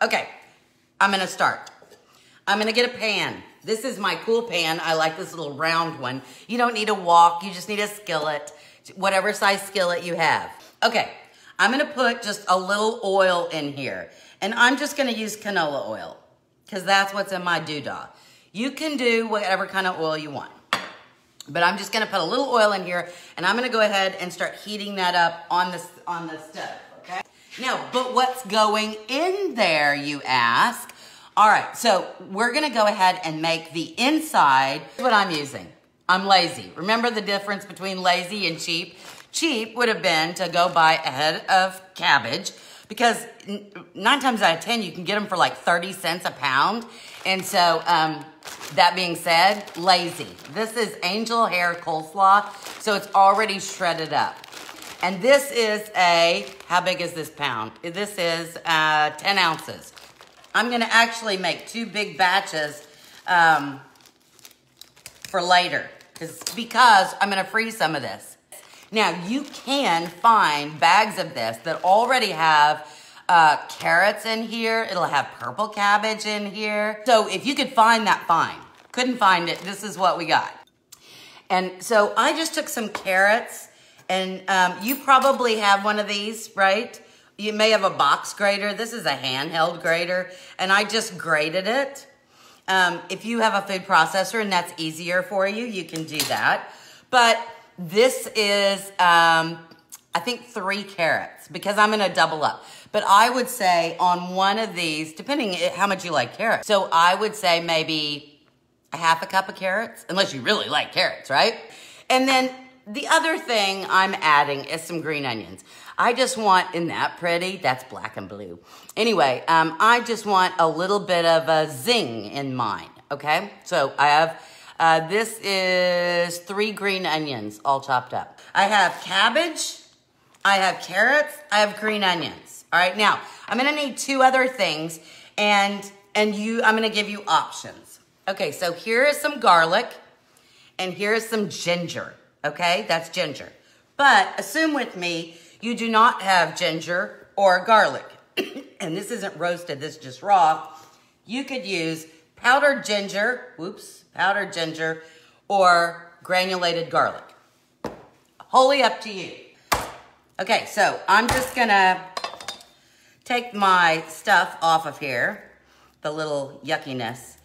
Okay, I'm gonna start. I'm gonna get a pan. This is my cool pan. I like this little round one. You don't need a wok, you just need a skillet, whatever size skillet you have. Okay, I'm gonna put just a little oil in here. And I'm just gonna use canola oil because that's what's in my doodah. You can do whatever kind of oil you want. But I'm just gonna put a little oil in here and I'm gonna go ahead and start heating that up on the stove, okay? Now, but what's going in there, you ask? All right, so we're gonna go ahead and make the inside. Here's what I'm using. I'm lazy. Remember the difference between lazy and cheap? Cheap would have been to go buy a head of cabbage because 9 times out of 10, you can get them for like 30 cents a pound. And so, that being said, lazy. This is angel hair coleslaw, so it's already shredded up. And this is how big is this pound? This is 10 ounces. I'm gonna actually make 2 big batches for later because I'm gonna freeze some of this. Now, you can find bags of this that already have carrots in here. It'll have purple cabbage in here. So if you could find that, fine. Couldn't find it, this is what we got. And so I just took some carrots and you probably have one of these, right? You may have a box grater. This is a handheld grater, and I just grated it. If you have a food processor and that's easier for you, you can do that. But this is, I think 3 carrots because I'm gonna double up. But I would say on one of these, depending how much you like carrots. So I would say maybe a half a cup of carrots, unless you really like carrots, right? And then the other thing I'm adding is some green onions. I just want, isn't that pretty? That's black and blue. Anyway, I just want a little bit of a zing in mine, okay? So I have, this is 3 green onions all chopped up. I have cabbage, I have carrots, I have green onions. All right, now, I'm gonna need 2 other things I'm gonna give you options. Okay, so here is some garlic and here is some ginger, okay? That's ginger. But assume with me, you do not have ginger or garlic. And this isn't roasted, this is just raw. You could use powdered ginger, powdered ginger, or granulated garlic. Wholly up to you. Okay, so I'm just gonna take my stuff off of here, the little yuckiness.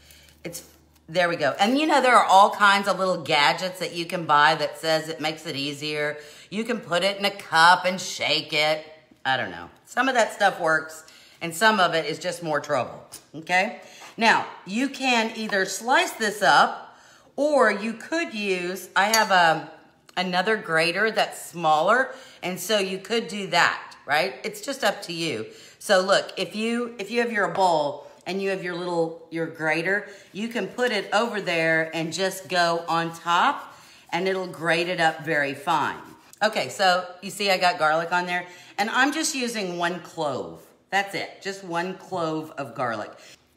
There we go. And you know, there are all kinds of little gadgets that you can buy that says it makes it easier. You can put it in a cup and shake it. I don't know. Some of that stuff works and some of it is just more trouble, okay? Now, you can either slice this up or you could use, I have another grater that's smaller, and so you could do that, right? It's just up to you. So look, if you have your bowl and you have your grater, you can put it over there and just go on top and it'll grate it up very fine. Okay, so you see I got garlic on there and I'm just using 1 clove. That's it, just 1 clove of garlic.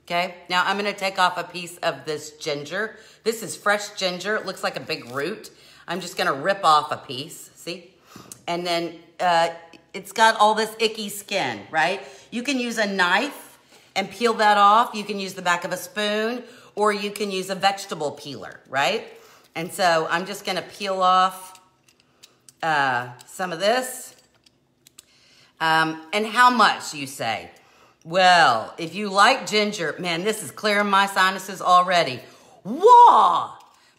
Okay, now I'm gonna take off a piece of this ginger. This is fresh ginger, it looks like a big root. I'm just gonna rip off a piece, see? And then it's got all this icky skin, right? You can use a knife and peel that off. You can use the back of a spoon or you can use a vegetable peeler, right? And so I'm just gonna peel off some of this. And how much, you say? Well, if you like ginger, man, this is clearing my sinuses already. Whoa!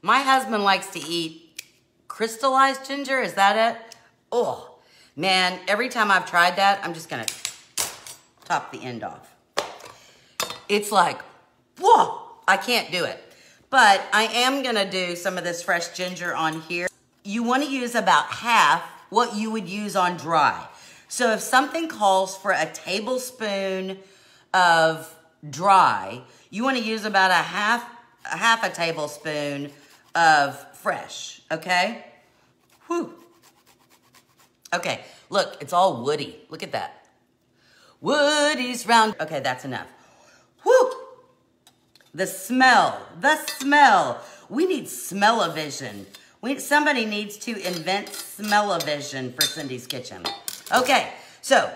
My husband likes to eat crystallized ginger, is that it? Oh, man, every time I've tried that, I'm just gonna top the end off. It's like, whoa, I can't do it. But I am gonna do some of this fresh ginger on here. You wanna use about half what you would use on dry. So if something calls for a tablespoon of dry, you wanna use about a half a tablespoon of fresh, okay? Whew. Okay, look, it's all woody. Look at that. Woody's round. Okay, that's enough. Whew. The smell. We need smell-o-vision. Somebody needs to invent smell-o-vision for Cindy's Kitchen. Okay, so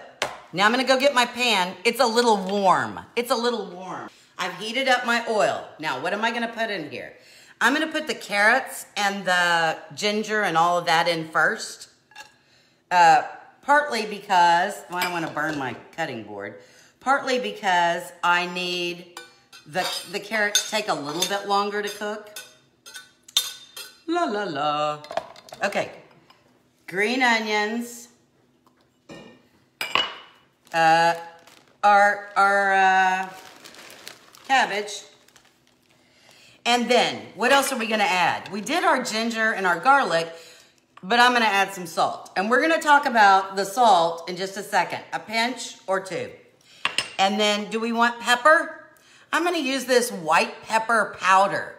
Now I'm gonna go get my pan. It's a little warm. It's a little warm. I've heated up my oil. Now, what am I gonna put in here? I'm gonna put the carrots and the ginger and all of that in first. Partly because, well, I don't wanna burn my cutting board. Partly because I need the carrots to take a little bit longer to cook. La la la. Okay, green onions. Our cabbage. And then, what else are we gonna add? We did our ginger and our garlic, but I'm gonna add some salt. And we're gonna talk about the salt in just a second, a pinch or two. And then, do we want pepper? I'm gonna use this white pepper powder.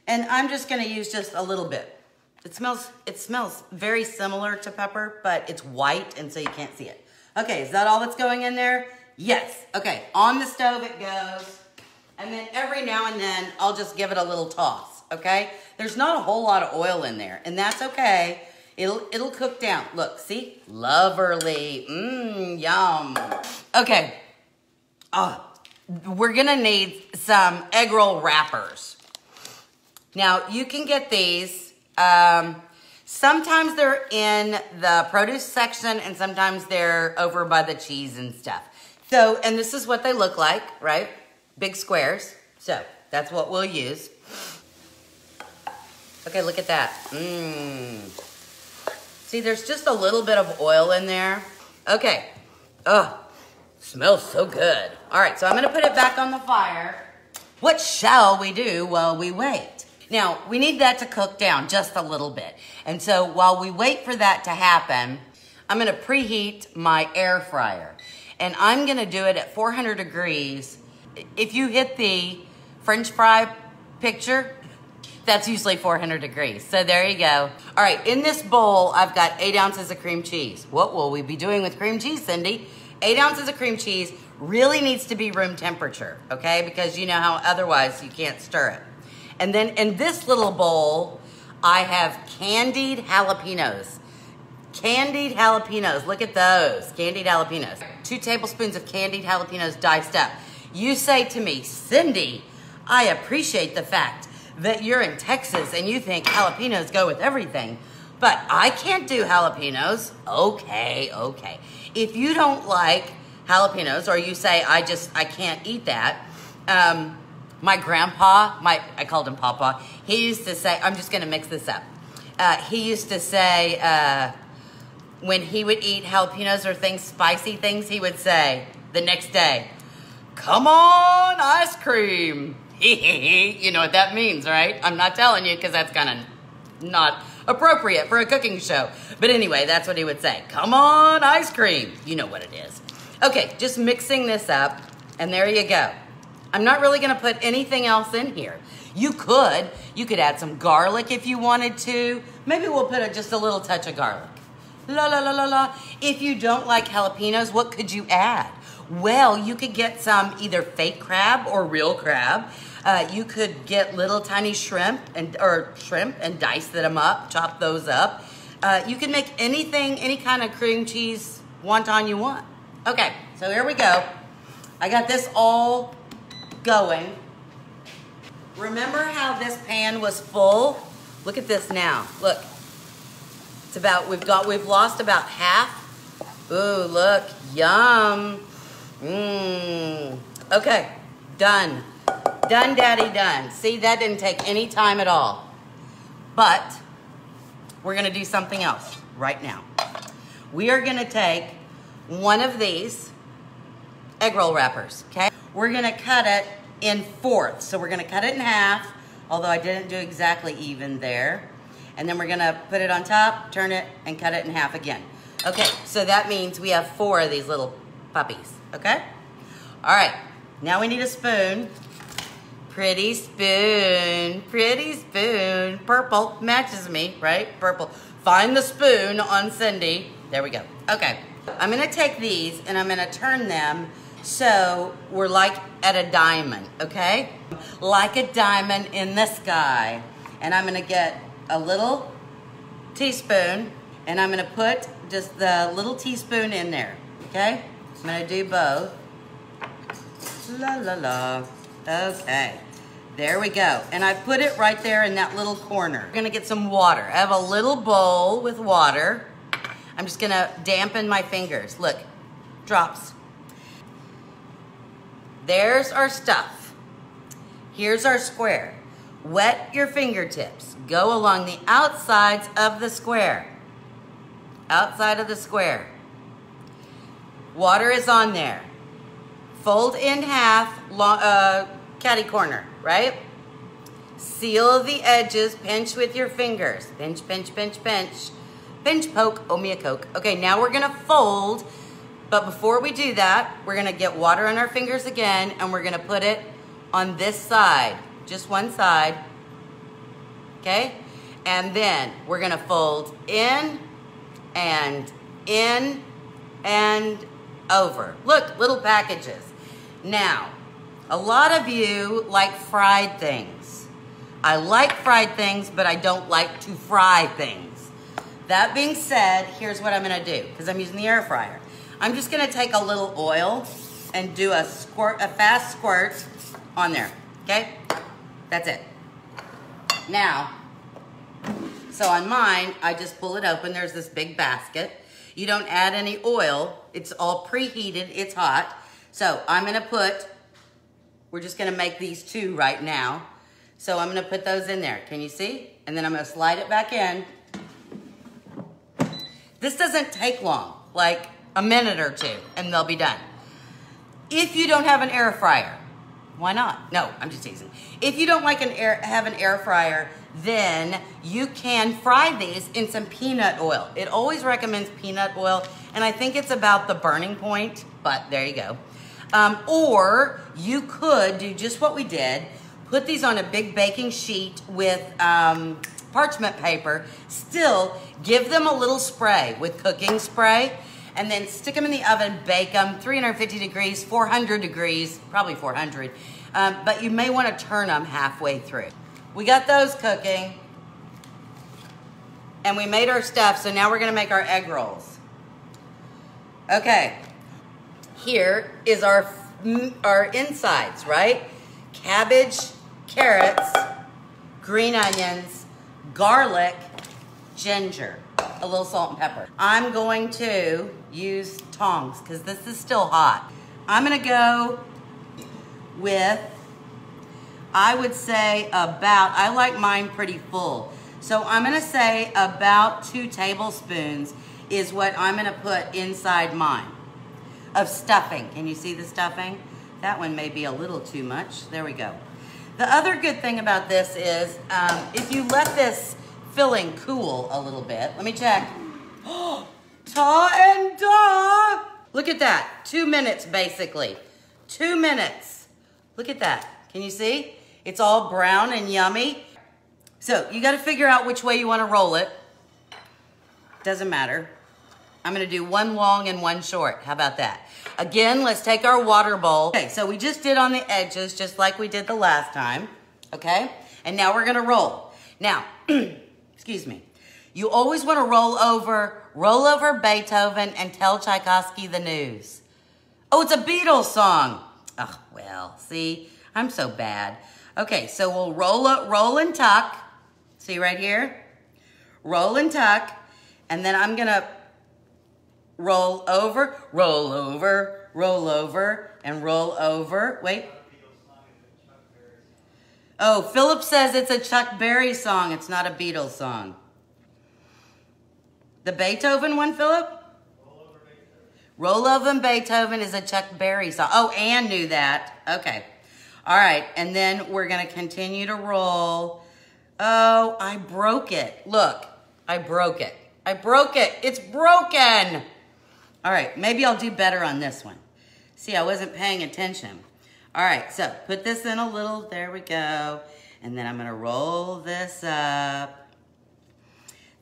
And I'm just gonna use just a little bit. It smells very similar to pepper, but it's white and so you can't see it. Okay, is that all that's going in there? Yes. Okay, on the stove it goes. And then every now and then, I'll just give it a little toss, okay? There's not a whole lot of oil in there, and that's okay. It'll cook down. Look, see? Loverly. Mmm, yum. Okay. We're gonna need some egg roll wrappers. Now, you can get these. Sometimes they're in the produce section and sometimes they're over by the cheese and stuff. So, and this is what they look like, right? Big squares. So, that's what we'll use. Okay, look at that. Mmm. See, there's just a little bit of oil in there. Okay. Oh, smells so good. All right, so I'm gonna put it back on the fire. What shall we do while we wait? Now, we need that to cook down just a little bit. And so while we wait for that to happen, I'm gonna preheat my air fryer. And I'm gonna do it at 400 degrees. If you hit the French fry picture, that's usually 400 degrees. So there you go. All right, in this bowl, I've got 8 ounces of cream cheese. What will we be doing with cream cheese, Cindy? 8 ounces of cream cheese really needs to be room temperature, okay? Because you know how otherwise you can't stir it. And then in this little bowl, I have candied jalapenos. Candied jalapenos, look at those, candied jalapenos. 2 tablespoons of candied jalapenos diced up. You say to me, Cindy, I appreciate the fact that you're in Texas and you think jalapenos go with everything, but I can't do jalapenos. Okay. If you don't like jalapenos or you say, I can't eat that, my grandpa, I called him Papa, he used to say, I'm just gonna mix this up. He used to say, when he would eat jalapenos or spicy things, he would say the next day, come on, ice cream. You know what that means, right? I'm not telling you because that's kind of not appropriate for a cooking show. But anyway, that's what he would say. Come on, ice cream. You know what it is. Okay, just mixing this up, and there you go. I'm not really gonna put anything else in here. You could add some garlic if you wanted to. Maybe we'll put just a little touch of garlic. La la la la la. If you don't like jalapenos, what could you add? Well, you could get some either fake crab or real crab. You could get little tiny shrimp and dice them up, chop those up. You can make anything, any kind of cream cheese wonton you want. Okay, so here we go. I got this all going. Remember how this pan was full? Look at this now. Look. It's about we've lost about half. Ooh, look. Yum. Mmm. Okay. Done. Done, Daddy, done. See, that didn't take any time at all. But we're going to do something else right now. We are going to take one of these egg roll wrappers, okay? We're going to cut it in fourths. So we're going to cut it in half, although I didn't do exactly even there. And then we're going to put it on top, turn it, and cut it in half again. Okay, so that means we have 4 of these little puppies, okay? All right, now we need a spoon. Pretty spoon, purple, matches me, right? Purple. Find the spoon on Cindy. There we go. Okay, I'm gonna take these and I'm gonna turn them so we're like at a diamond, okay? Like a diamond in the sky. And I'm gonna get a little teaspoon and I'm gonna put just the little teaspoon in there, okay? I'm gonna do both. La la la. Okay, there we go. And I put it right there in that little corner. I'm gonna get some water. I have a little bowl with water. I'm just gonna dampen my fingers. Look, drops. There's our stuff. Here's our square. Wet your fingertips. Go along the outsides of the square. Outside of the square. Water is on there. Fold in half, catty corner, right? Seal the edges, pinch with your fingers. Pinch, pinch, pinch, pinch. Pinch, poke, owe me a Coke. Okay, now we're gonna fold, but before we do that, we're gonna get water on our fingers again, and we're gonna put it on this side, just one side, okay? And then we're gonna fold in and over. Look, little packages. Now, a lot of you like fried things. I like fried things, but I don't like to fry things. That being said, here's what I'm gonna do, because I'm using the air fryer. I'm just gonna take a little oil and do a fast squirt on there, okay? That's it. Now, so on mine, I just pull it open. There's this big basket. You don't add any oil. It's all preheated, it's hot. So I'm gonna we're just gonna make these two right now. So I'm gonna put those in there, can you see? And then I'm gonna slide it back in. This doesn't take long, like a minute or two, and they'll be done. If you don't have an air fryer, why not? No, I'm just teasing. If you don't like have an air fryer, then you can fry these in some peanut oil. It always recommends peanut oil, and I think it's about the burning point, but there you go. Or you could do just what we did, put these on a big baking sheet with parchment paper, still give them a little spray with cooking spray, and then stick them in the oven, bake them, 350 degrees, 400 degrees, probably 400, but you may want to turn them halfway through. We got those cooking, and we made our stuff, so now we're gonna make our egg rolls. Okay, here is our insides, right? Cabbage, carrots, green onions, garlic, ginger, a little salt and pepper. I'm going to use tongs because this is still hot. I'm gonna go with, I would say I like mine pretty full. So I'm gonna say about 2 tablespoons is what I'm gonna put inside mine of stuffing. Can you see the stuffing? That one may be a little too much. There we go. The other good thing about this is if you let this filling cool a little bit, let me check. Ta and da! Look at that, 2 minutes basically. 2 minutes. Look at that, can you see? It's all brown and yummy. So you gotta figure out which way you wanna roll it. Doesn't matter. I'm gonna do one long and one short. How about that? Again, let's take our water bowl. Okay, so we just did on the edges, just like we did the last time, okay? And now we're gonna roll. Now, excuse me. You always wanna roll over Beethoven and tell Tchaikovsky the news. Oh, it's a Beatles song. Oh, well, see, I'm so bad. Okay, so we'll roll and tuck. See right here? Roll and tuck, and then I'm gonna roll over, and roll over. Wait. Oh, Philip says it's a Chuck Berry song. It's not a Beatles song. The Beethoven one, Philip? Roll Over Beethoven is a Chuck Berry song. Oh, Ann knew that. Okay. All right, and then we're gonna continue to roll. Oh, I broke it. Look, I broke it. I broke it. It's broken. All right, maybe I'll do better on this one. See, I wasn't paying attention. All right, so put this in a little, there we go. And then I'm gonna roll this up.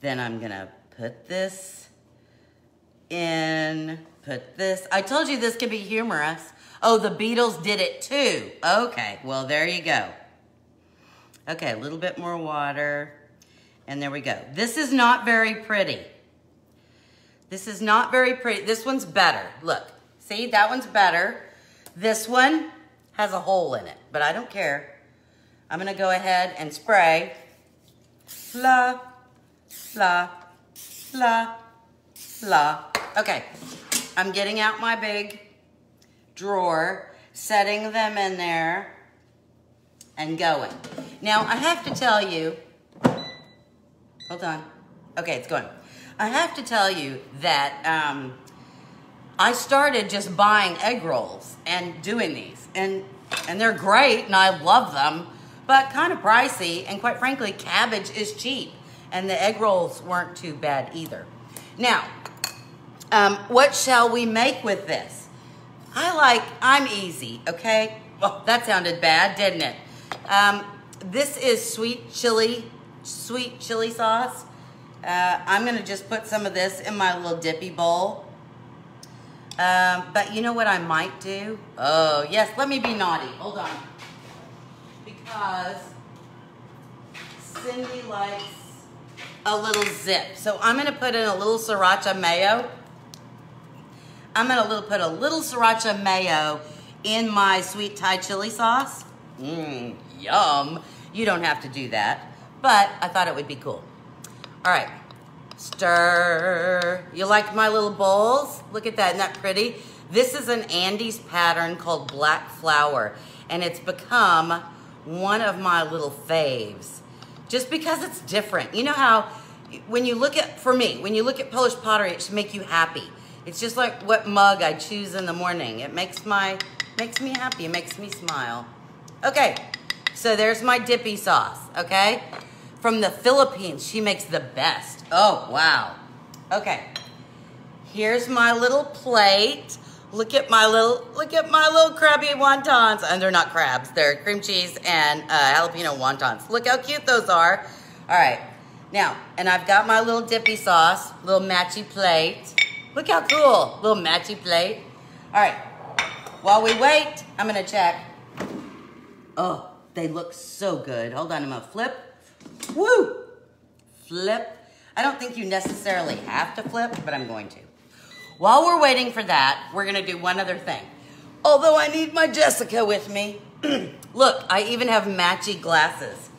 Then I'm gonna put this in, put this. I told you this could be humorous. Oh, the Beatles did it too. Okay, well, there you go. Okay, a little bit more water. And there we go. This is not very pretty. This is not very pretty. This one's better. Look, See, that one's better. This one has a hole in it, but I don't care. I'm gonna go ahead and spray. La, la, la, la. Okay, I'm getting out my big drawer, setting them in there, and going. Now, I have to tell you, hold on. Okay, it's going. I have to tell you that I started just buying egg rolls and doing these. And they're great, and I love them, but kind of pricey. And quite frankly, cabbage is cheap. And the egg rolls weren't too bad either. Now, what shall we make with this? I'm easy, okay? Well, that sounded bad, didn't it? This is sweet chili sauce. I'm gonna just put some of this in my little dippy bowl. But you know what I might do? Oh, yes, let me be naughty. Hold on. Because Cindy likes a little zip. So I'm gonna put in a little sriracha mayo. I'm gonna put a little sriracha mayo in my sweet Thai chili sauce. Yum. You don't have to do that, but I thought it would be cool. All right, stir. You like my little bowls? Look at that, isn't that pretty? This is an Andes pattern called Black Flour, and it's become one of my little faves, just because it's different. You know how, when you look at Polish pottery, it should make you happy. It's just like what mug I choose in the morning. It makes me happy, it makes me smile. Okay, so there's my dippy sauce, okay? From the Philippines, she makes the best. Oh, wow. Okay, here's my little plate. Look at my little crabby wontons. And they're not crabs, they're cream cheese and jalapeno wontons. Look how cute those are. All right, now, and I've got my little dippy sauce, little matchy plate. Look how cool, little matchy plate. All right, while we wait, I'm gonna check. Oh, they look so good. Hold on, I'm gonna flip. Woo! Flip. I don't think you necessarily have to flip, but I'm going to. While we're waiting for that, we're gonna do one other thing. Although I need my Jessica with me. Look, I even have matchy glasses.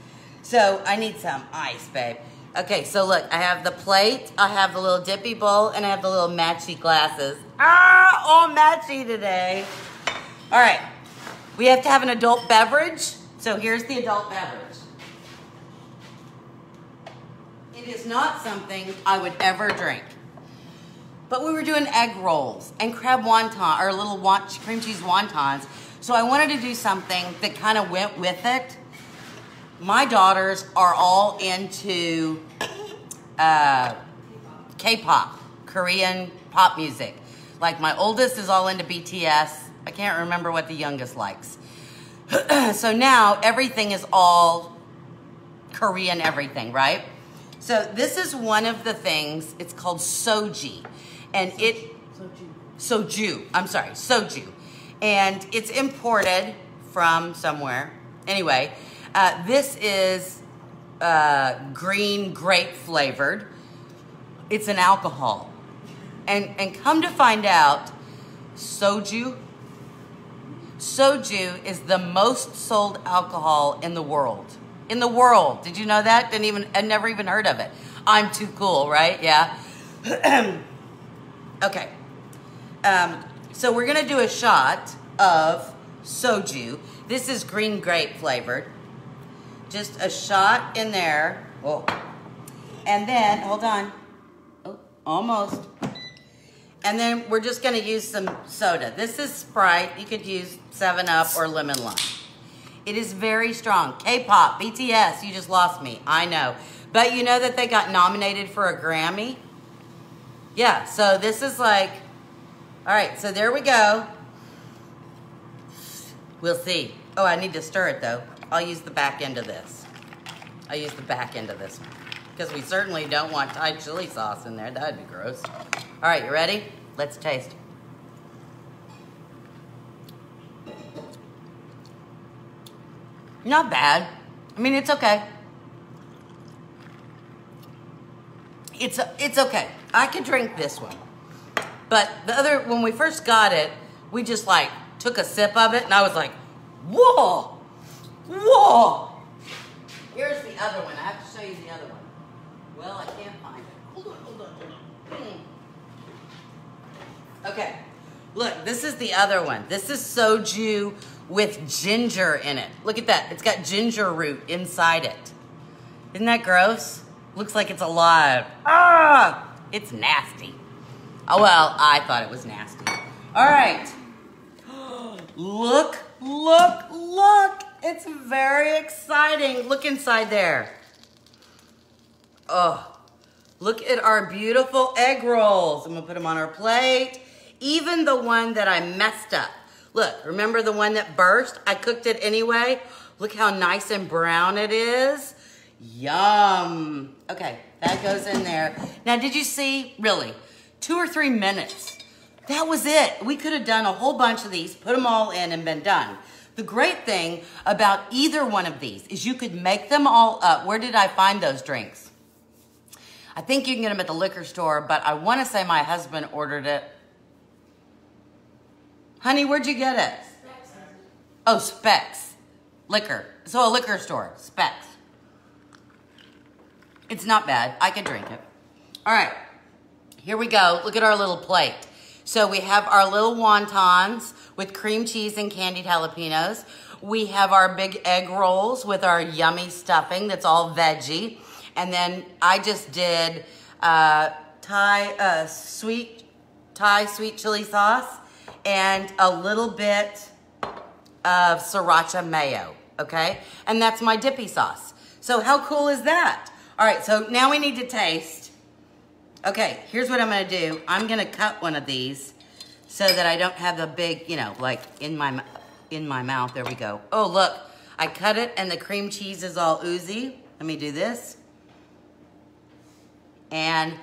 So I need some ice, babe. Okay, so look, I have the plate, I have the little dippy bowl, and I have the little matchy glasses. Ah, all matchy today. All right, we have to have an adult beverage. So here's the adult beverage. It is not something I would ever drink. But we were doing egg rolls and crab wonton, or little cream cheese wontons. So I wanted to do something that kind of went with it. My daughters are all into K-pop, Korean pop music. Like my oldest is all into BTS. I can't remember what the youngest likes. So now everything is all Korean everything, right? So this is one of the things, it's called soju. And soju. And it's imported from somewhere. Anyway, this is green grape flavored. It's an alcohol. And come to find out, soju is the most sold alcohol in the world. In the world. Did you know that? I never even heard of it. I'm too cool, right? Yeah. Okay. So we're gonna do a shot of soju. This is green grape flavored. Just a shot in there. Whoa. And then, hold on. Oh, almost. And then we're just gonna use some soda. This is Sprite. You could use 7-Up or lemon lime. It is very strong. K-pop, BTS, you just lost me. I know. But you know that they got nominated for a Grammy? Yeah, so this is like, all right, so there we go. We'll see. Oh, I need to stir it though. I'll use the back end of this. I'll use the back end of this one. Because we certainly don't want Thai chili sauce in there. That'd be gross. All right, you ready? Let's taste. Not bad. I mean, it's okay. It's okay. I could drink this one. But when we first got it, we just like took a sip of it and I was like, whoa, whoa. Here's the other one. I have to show you the other one. Well, I can't find it. Hold on. Okay, look, this is the other one. This is soju with ginger in it. Look at that. It's got ginger root inside it. Isn't that gross? Looks like it's alive. Ah, it's nasty. Oh, well, I thought it was nasty. All right. Look. It's very exciting. Look inside there. Oh, look at our beautiful egg rolls. I'm gonna put them on our plate. Even the one that I messed up. Look, remember the one that burst? I cooked it anyway. Look how nice and brown it is. Yum. Okay, that goes in there. Now, did you see, really, 2 or 3 minutes? That was it. We could have done a whole bunch of these, put them all in and been done. The great thing about either one of these is you could make them all up. Where did I find those drinks? I think you can get them at the liquor store, but I want to say my husband ordered it. Honey, where'd you get it? Specs. Oh, Specs. Liquor. So a liquor store. Specs. It's not bad. I could drink it. All right. Here we go. Look at our little plate. So we have our little wontons with cream cheese and candied jalapenos. We have our big egg rolls with our yummy stuffing that's all veggie. And then I just did Thai sweet chili sauce and a little bit of sriracha mayo, okay? And that's my dippy sauce. So how cool is that? All right, so now we need to taste. Okay, here's what I'm gonna do. I'm gonna cut one of these so that I don't have the big, like in my mouth. There we go. Oh, look, I cut it and the cream cheese is all oozy. Let me do this. And,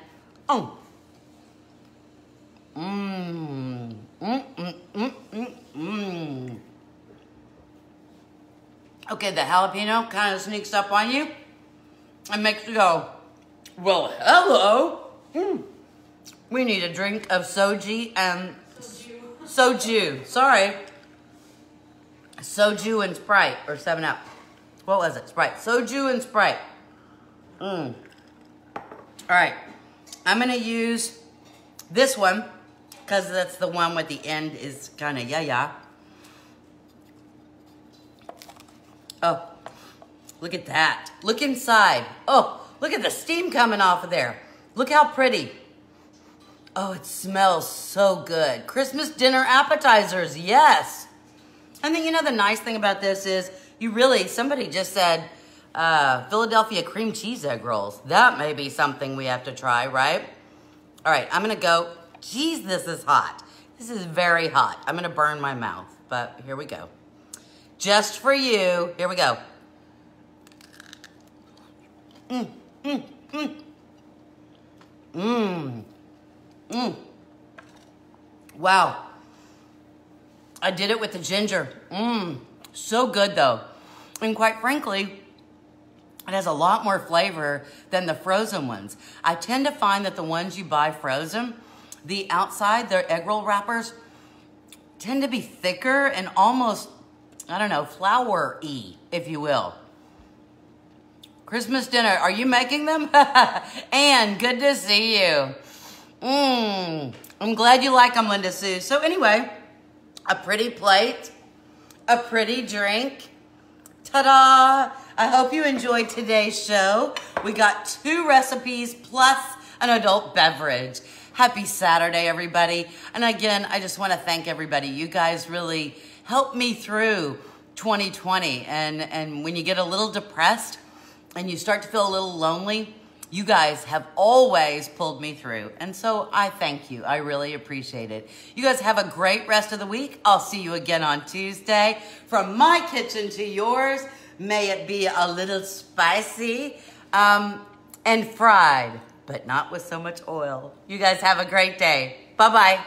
oh. Okay, the jalapeno kind of sneaks up on you and makes you go, well, hello. We need a drink of soju and soju. Sorry. Soju and Sprite or 7-Up. What was it? Sprite. Soju and Sprite. All right. I'm going to use this one because that's the one with the end is kind of yeah. Oh, look at that. Look inside. Oh, look at the steam coming off of there. Look how pretty. Oh, it smells so good. Christmas dinner appetizers, yes. And then, the nice thing about this is somebody just said Philadelphia cream cheese egg rolls. That may be something we have to try, right? All right, I'm gonna go. Geez, this is hot. This is very hot. I'm gonna burn my mouth, but here we go. Just for you, here we go. Wow. I did it with the ginger. So good though. And quite frankly, it has a lot more flavor than the frozen ones. I tend to find that the ones you buy frozen, the outside, their egg roll wrappers, tend to be thicker and almost, I don't know, flour-y, if you will. Christmas dinner, are you making them? Anne, good to see you. I'm glad you like them, Linda Sue. So anyway, a pretty plate, a pretty drink. Ta-da! I hope you enjoyed today's show. We got 2 recipes plus an adult beverage. Happy Saturday, everybody. And again, I just want to thank everybody. You guys really helped me through 2020. And when you get a little depressed and you start to feel a little lonely, you guys have always pulled me through. And so I thank you. I really appreciate it. You guys have a great rest of the week. I'll see you again on Tuesday. From my kitchen to yours, may it be a little spicy and fried, but not with so much oil. You guys have a great day. Bye-bye.